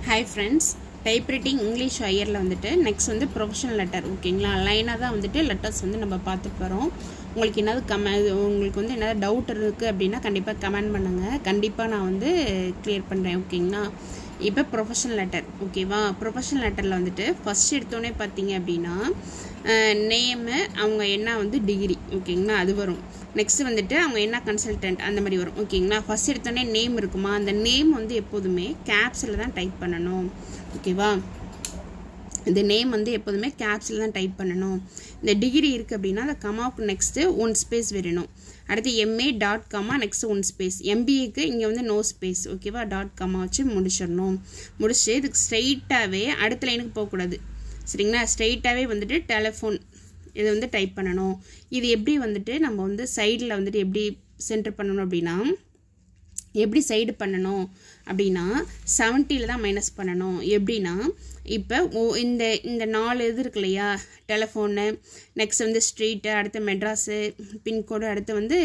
Hi friends, typewriting English higherல வந்துட்டு next வந்து professional letter ஓகேங்களா லைனா தான் வந்துட்டு letters வந்து நம்ம பார்த்துட்டு வரோம். உங்களுக்கு உங்களுக்கு வந்து என்ன டவுட் இருக்கு அப்படினா கண்டிப்பா கமெண்ட் பண்ணுங்க. கண்டிப்பா நான் வந்து கிளியர் பண்றேன் ஓகேங்களா. இப்போ professional letter ஓகேவா. professional letterல வந்துட்டு ஃபர்ஸ்ட் எடுத்தோனே பாத்தீங்க அப்படினா நேம் அவங்க என்ன வந்து டிகிரி ஓகேங்களா அது வரும். நெக்ஸ்ட் வந்துட்டு அவங்க என்ன கன்சல்டன்ட் அந்த மாதிரி வரும் ஓகேங்களா. ஃபர்ஸ்ட் எடுத்தோனே நேம் இருக்குமா அந்த நேம் வந்து எப்போதுமே கேப்ஸ்ல தான் டைப் பண்ணணும் ஓகேவா. இந்த நேம் வந்து எப்போதுமே கேப்ஸ்ல தான் டைப் பண்ணணும். இந்த டிகிரி இருக்கு அப்படினா அந்த கமாவுக்கு நெக்ஸ்ட் ஒன் ஸ்பேஸ் வரணும். அடுத்து MA dot comma next one space. MBAக்கு இங்க வந்து நோ ஸ்பேஸ் ஓகேவா. டாட் கமா வச்சு முடிச்சிடணும். முடிச்சு இதுக்கு ஸ்ட்ரைட்டாவே அடுத்த லைனுக்கு போக கூடாது சரிங்களா. ஸ்ட்ரைட்டாவே வந்துட்டு டெலிஃபோன் இது வந்து டைப் பண்ணணும். இது எப்படி வந்துட்டு நம்ம வந்து சைடில் வந்துட்டு எப்படி சென்டர் பண்ணணும் அப்படின்னா எப்படி சைடு பண்ணணும் அப்படின்னா 70ல் தான் மைனஸ் பண்ணணும். எப்படின்னா இப்போ இந்த 4 இது இருக்கு இல்லையா டெலிஃபோனு நெக்ஸ்ட் வந்து ஸ்ட்ரீட்டு அடுத்து மெட்ராஸு பின்கோடு அடுத்து வந்து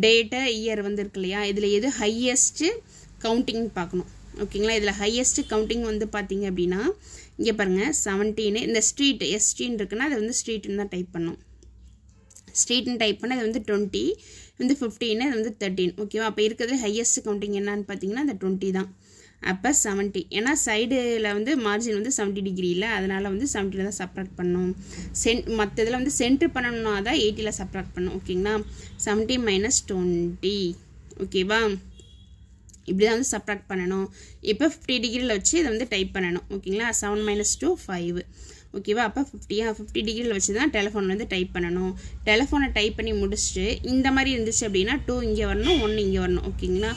டேட்டு இயர் வந்து இருக்கு இல்லையா இதில் எது ஹையஸ்ட்டு கவுண்டிங் பார்க்கணும் ஓகேங்களா. இதில் ஹையஸ்ட் கவுண்டிங் வந்து பார்த்தீங்க அப்படின்னா இங்கே பாருங்கள் 17 இந்த ஸ்ட்ரீட் எஸ்டின்னு இருக்குன்னா அது வந்து ஸ்ட்ரீட்டுன்னு தான் டைப் பண்ணணும். ஸ்ட்ரீட்னு டைப் பண்ணால் அது வந்து 20 வந்து 15 அது வந்து 13 ஓகேவா. அப்போ இருக்கிறது ஹையஸ்ட் கவுண்டிங் என்னன்னு பார்த்தீங்கன்னா அந்த 20 தான். அப்போ 70 ஏன்னா சைடில் வந்து மார்ஜின் வந்து 70 டிகிரி இல்லை அதனால் வந்து 70 தான் சப்ராக்ட் பண்ணணும். மற்ற இதில் வந்து சென்டர் பண்ணணும்னா தான் 80ல் சப்ராக்ட் பண்ணணும் ஓகேங்களா. 70 மைனஸ் 20 ஓகேவா. இப்படி தான் வந்து சப்ராக்ட் பண்ணணும். இப்போ 50 டிகிரியில் வச்சு இதை வந்து டைப் பண்ணணும் ஓகேங்களா. 7 மைனஸ் 2 5 ஓகேவா. அப்போ 50 டிகிரியில் வச்சு தான் டெலிஃபோன் வந்து டைப் பண்ணணும். டெலிஃபோனை டைப் பண்ணி முடிச்சுட்டு இந்த மாதிரி இருந்துச்சு அப்படின்னா 2 இங்கே வரணும் 1 இங்கே வரணும் ஓகேங்களா.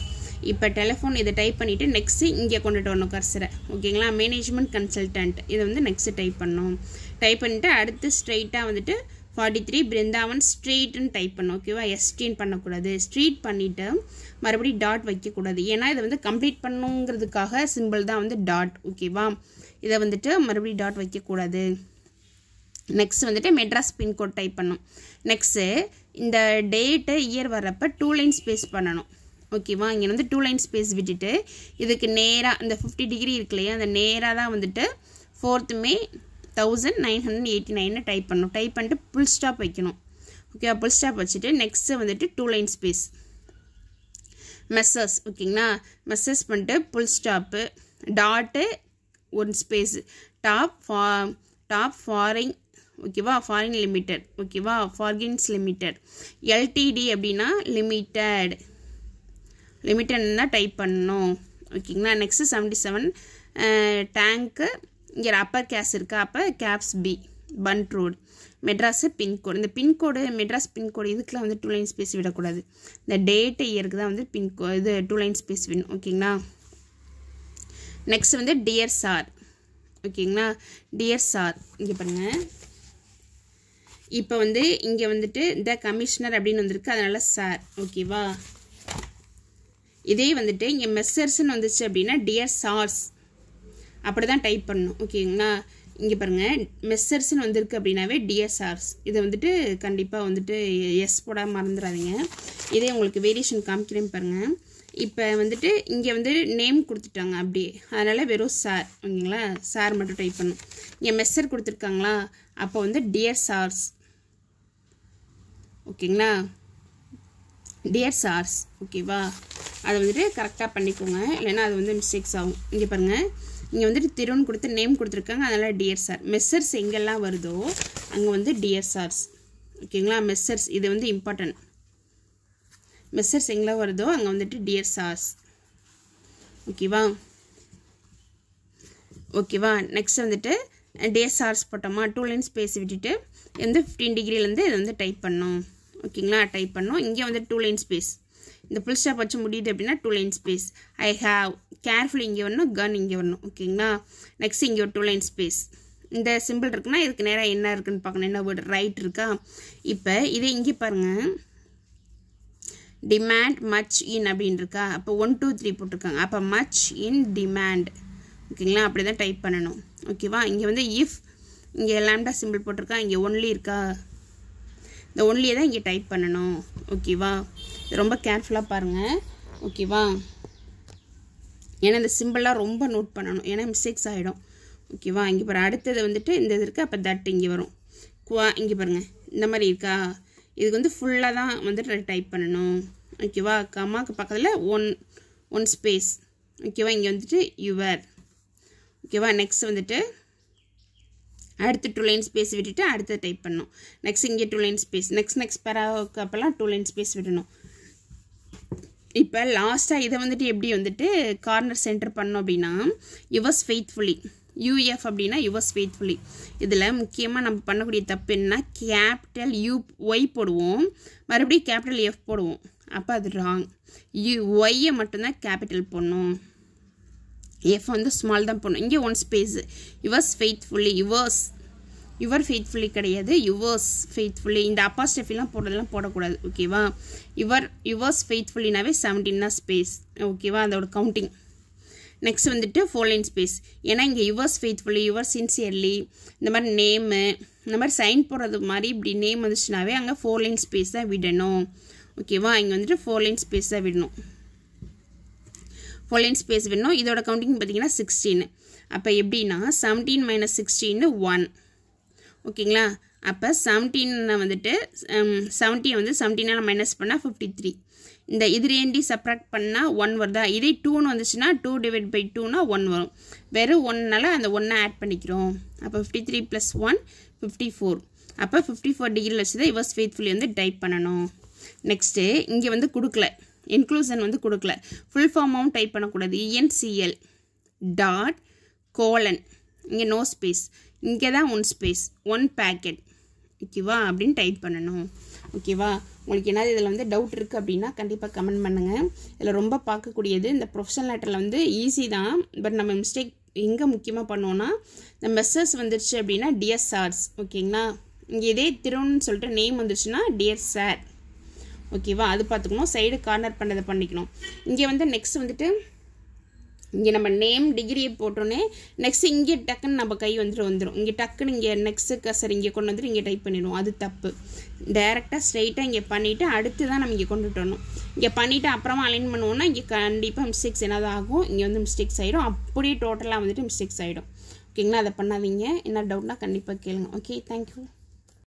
இப்போ டெலிஃபோன் இதை டைப் பண்ணிவிட்டு நெக்ஸ்ட்டு இங்கே கொண்டுட்டு வரணும் கர்சரை ஓகேங்களா. மேனேஜ்மெண்ட் கன்சல்டன்ட் இதை வந்து நெக்ஸ்ட்டு டைப் பண்ணணும். டைப் பண்ணிவிட்டு அடுத்து ஸ்ட்ரைட்டாக வந்துட்டு 43 பிருந்தாவன் ஸ்ட்ரீட்னு டைப் பண்ணணும் ஓகேவா. எஸ்டின்னு பண்ணக்கூடாது. ஸ்ட்ரீட் பண்ணிவிட்டு மறுபடியும் டாட் வைக்கக்கூடாது ஏன்னா இதை வந்து கம்ப்ளீட் பண்ணுங்கிறதுக்காக சிம்பிள் தான் வந்து டாட் ஓகேவா. இதை வந்துட்டு மறுபடியும் டாட் வைக்கக்கூடாது. நெக்ஸ்ட் வந்துட்டு மெட்ராஸ் பின்கோட் டைப் பண்ணணும். நெக்ஸ்ட்டு இந்த டேட்டு இயர் வர்றப்போ 2 லைன் ஸ்பேஸ் பண்ணணும் ஓகேவா. இங்கே வந்து 2 லைன் ஸ்பேஸ் விட்டுட்டு இதுக்கு நேராக இந்த 50 டிகிரி இருக்கு இல்லையா அந்த நேராக தான் வந்துட்டு 4th May 1989 டைப் பண்ணணும். டைப் பண்ணிட்டு புல் ஸ்டாப் வைக்கணும் ஓகேவா. புல் ஸ்டாப் வச்சுட்டு நெக்ஸ்ட்டு வந்துட்டு 2 லைன் ஸ்பேஸ் மெஸ்ஸஸ் ஓகேங்களா. மெஸ்ஸஸ் பண்ணிட்டு full stop dot 1 space top foreign ஓகேவா. ஃபாரின் லிமிடெட் ஓகேவா. Farkins limited. LTD அப்படின்னா லிமிட்டட் தான் டைப் பண்ணணும் ஓகேங்களா. நெக்ஸ்ட்டு 77 டேங்க்கு இங்கே அப்பர் கேஸ் இருக்கா அப்போ கேப்ஸ் B பண்ட் ரோடு மெட்ராஸு பின்கோடு. இந்த பின்கோடு மெட்ராஸ் பின்கோடு இதுக்கெலாம் வந்து 2 லைன் ஸ்பேஸ் விடக்கூடாது. இந்த டேட்டு இயருக்கு தான் வந்து இது 2 லைன் ஸ்பேஸ் வேணும் ஓகேங்களா. நெக்ஸ்ட் வந்து டியர் சார் ஓகேங்களா. டியர் சார் இங்கே பாருங்கள். இப்போ வந்து இங்கே வந்துட்டு த கமிஷனர் அப்படின்னு வந்திருக்கு அதனால சார் ஓகேவா. இதே வந்துட்டு இங்கே மெஸ்ஸர்ஸ்ன்னு வந்துச்சு அப்படின்னா டியர் சார்ஸ் அப்படி தான் டைப் பண்ணணும் ஓகேங்களா. இங்கே பாருங்கள் மெஸ்ஸர்ஸ்ன்னு வந்திருக்கு அப்படின்னாவே டியர் சார்ஸ் இதை வந்துட்டு கண்டிப்பாக வந்துட்டு எஸ் போட மறந்துடாதீங்க. இதே உங்களுக்கு வேரியேஷன் காமிக்கிறேன் பாருங்கள். இப்போ வந்துட்டு இங்கே வந்து நேம் கொடுத்துட்டாங்க அப்படியே அதனால் வெறும் சார் ஓகேங்களா. சார் மட்டும் டைப் பண்ணணும். இங்கே மெஸ்ஸர் கொடுத்துருக்காங்களா அப்போ வந்து டியர் சார்ஸ் ஓகேங்களா. டியர் சார்ஸ் ஓகேவா. அதை வந்துட்டு கரெக்டாக பண்ணிக்கோங்க இல்லைன்னா அது வந்து மிஸ்டேக்ஸ் ஆகும். இங்கே பாருங்கள் இங்கே வந்துட்டு திருன்னு கொடுத்து நேம் கொடுத்துருக்காங்க அதனால் டியர் சார். மெஸ்ஸர்ஸ் எங்கெல்லாம் வருதோ அங்கே வந்து டியர் சார்ஸ் ஓகேங்களா. மெஸ்ஸர்ஸ் இது வந்து இம்பார்ட்டன்ட். மெஸ்ஸர்ஸ் எங்கெல்லாம் வருதோ அங்கே வந்துட்டு டியர் சார்ஸ் ஓகேவா. நெக்ஸ்ட் வந்துட்டு டியர் சார்ஸ் போட்டோமா 2 லைன் ஸ்பேஸ் விட்டுட்டு வந்து 15 டிகிரிலேருந்து இதை வந்து டைப் பண்ணோம் ஓகேங்களா. டைப் பண்ணோம். இங்கே வந்து 2 லைன் ஸ்பேஸ் இந்த புல் ஸ்டாப் வச்சு முடியுது அப்படின்னா 2 line space. I have careful இங்கே வரணும் கன் இங்கே வரணும் ஓகேங்களா. நெக்ஸ்ட் இங்கே ஒரு 2 லைன் ஸ்பேஸ். இந்த சிம்பிள் இருக்குன்னா இதுக்கு நேராக என்ன இருக்குன்னு பார்க்கணும். என்ன வேர்டு ரைட் இருக்கா. இப்போ இதே இங்கே பாருங்கள் டிமாண்ட் மச் இன் அப்படின்னு இருக்கா. அப்போ 1 2 3 போட்டிருக்காங்க அப்போ மச் இன் டிமாண்ட் ஓகேங்களா. அப்படி தான் டைப் பண்ணணும் ஓகேவா. இங்கே வந்து இஃப் இங்கே லாம்டா சிம்பிள் போட்டிருக்கா இங்கே ஒன்லி இருக்கா இந்த ஒன்லியை தான் இங்கே டைப் பண்ணணும் ஓகேவா. ரொம்ப கேர்ஃபுல்லாக பாருங்கள் ஓகேவா. ஏன்னா இந்த சிம்பிளாக ரொம்ப நோட் பண்ணணும், ஏன்னா மிஸ்டேக்ஸ் ஆகிடும். ஓகேவா? இங்கே பாருங்கள், அடுத்தது வந்துட்டு இந்த இது இருக்குது, அப்போ தட் இங்கே வரும். இங்கே பாருங்கள் இந்த மாதிரி இருக்கா, இதுக்கு வந்து ஃபுல்லாக தான் வந்துட்டு டைப் பண்ணணும். ஓகேவா? கம்மாக்கு பக்கத்தில் ஒன் ஸ்பேஸ். ஓகேவா? இங்கே வந்துட்டு யுவர். ஓகேவா? நெக்ஸ்ட் வந்துட்டு அடுத்து 2 லைன் ஸ்பேஸ் விட்டுட்டு அடுத்து டைப் பண்ணணும். நெக்ஸ்ட் இங்கே 2 லைன் ஸ்பேஸ், நெக்ஸ்ட் பேராவுக்கு அப்போல்லாம் 2 லைன் ஸ்பேஸ் விடணும். இப்போ லாஸ்ட்டாக இதை வந்துட்டு எப்படி வந்துட்டு கார்னர் சென்டர் பண்ணோம் அப்படின்னா யுவர்ஸ் ஃபெய்த்ஃபுல்லி, யூஎஃப் அப்படின்னா யுவர்ஸ் ஃபெய்த்ஃபுல்லி. இதில் முக்கியமாக நம்ம பண்ணக்கூடிய தப்பு என்ன, கேபிட்டல் ஒய் போடுவோம், மறுபடியும் கேபிட்டல் எஃப் போடுவோம். அப்போ அது ராங். ஒய்யை மட்டும்தான் கேபிட்டல் போடணும், எஃப் வந்து ஸ்மால் தான் போடணும். இங்கே 1 space, yours faithfully, your faithfully கிடையாது, யுவர்ஸ் ஃபெய்த்ஃபுல்லி. இந்த அப்பாஸ்டஃபிலாம் போடுறதெல்லாம் போடக்கூடாது. ஓகேவா? யுவர்ஸ் ஃபெய்த்ஃபுல்லினாவே 17 தான் ஸ்பேஸ். ஓகேவா? அதோட கவுண்டிங். நெக்ஸ்ட் வந்துட்டு 4 லைன் ஸ்பேஸ், ஏன்னா இங்கே யுவர்ஸ் ஃபெய்த்ஃபுல்லி, யுவர் சின்சியர்லி, இந்த மாதிரி நேமு, இந்த மாதிரி சைன் போடுறது மாதிரி இப்படி நேம் வந்துச்சுனாவே அங்கே 4 லைன் ஸ்பேஸ் தான் விடணும். ஓகேவா? இங்கே வந்துட்டு 4 லைன் ஸ்பேஸ் தான் விடணும். 4 லைன் ஸ்பேஸ் விடணும். இதோட கவுண்டிங் பார்த்தீங்கன்னா 16. அப்போ எப்படின்னா 17 - 16 1. ஓகேங்களா? அப்போ 17 வந்துட்டு 70 வந்து 17 மைனஸ் பண்ணால் 53. இந்த இது ரெண்டி சப்ராக்ட் பண்ணால் 1 வருதா? இதே 2ன்னு வந்துச்சுன்னா 2 டிவைட் பை 2னா 1 வரும். வெறும் 1னால அந்த 1 ஆட் பண்ணிக்கிறோம். அப்போ 53 + 1 54. அப்போ 54 டிகிரியில் வச்சு தான் யுவர்ஸ் ஃபெய்த்ஃபுல்லி வந்து டைப் பண்ணணும். நெக்ஸ்ட்டு இங்கே வந்து கொடுக்கல, இன்க்ளூசன் வந்து கொடுக்கல, ஃபுல் ஃபார்மாகவும் டைப் பண்ணக்கூடாது. ENCL டாட் கோலன், இங்கே நோ ஸ்பேஸ், இங்கே தான் 1 ஸ்பேஸ், 1 பேக்கெட். ஓகேவா? அப்படின்னு டைப் பண்ணணும். ஓகேவா? உங்களுக்கு என்னது இதில் வந்து டவுட் இருக்குது அப்படின்னா கண்டிப்பாக கமெண்ட் பண்ணுங்கள். இதில் ரொம்ப பார்க்கக்கூடியது இந்த ப்ரொஃபஷனல் லெட்டரில் வந்து ஈஸி தான், பட் நம்ம மிஸ்டேக் எங்கே முக்கியமாக பண்ணுவோன்னா இந்த மெஸ்ஸஸ் வந்துருச்சு அப்படின்னா டியர் சார்ஸ். ஓகேங்களா? இங்கே இதே திருன்னு சொல்லிட்டு நேம் வந்துருச்சுன்னா டியர் சார். ஓகேவா? அது பார்த்துக்கணும். சைடு கார்னர் பண்ணதை பண்ணிக்கணும். இங்கே வந்து நெக்ஸ்ட் வந்துட்டு இங்கே நம்ம நேம் டிகிரியை போட்டோன்னே நெக்ஸ்ட் இங்கே டக்குன்னு நம்ம கை வந்துடும். இங்கே டக்குன்னு இங்கே நெக்ஸ்ட்டு கசர் இங்கே கொண்டு வந்துட்டு இங்கே டைப் பண்ணிடுவோம். அது தப்பு. டைரெக்டாக ஸ்ட்ரைட்டாக இங்கே பண்ணிவிட்டு அடுத்து தான் நம்ம இங்கே கொண்டுட்டு வரணும். இங்கே பண்ணிவிட்டு அப்புறமா அலைன் பண்ணுவோம்னா இங்கே கண்டிப்பாக மிஸ்டேக்ஸ் என்னது ஆகும், இங்கே வந்து மிஸ்டேக்ஸ் ஆகிடும். அப்படியே டோட்டலாக வந்துட்டு மிஸ்டேக்ஸ் ஆகிடும். ஓகேங்களா? அதை பண்ணாதீங்க. என்ன டவுட்னா கண்டிப்பாக கேளுங்க. Okay, thank you.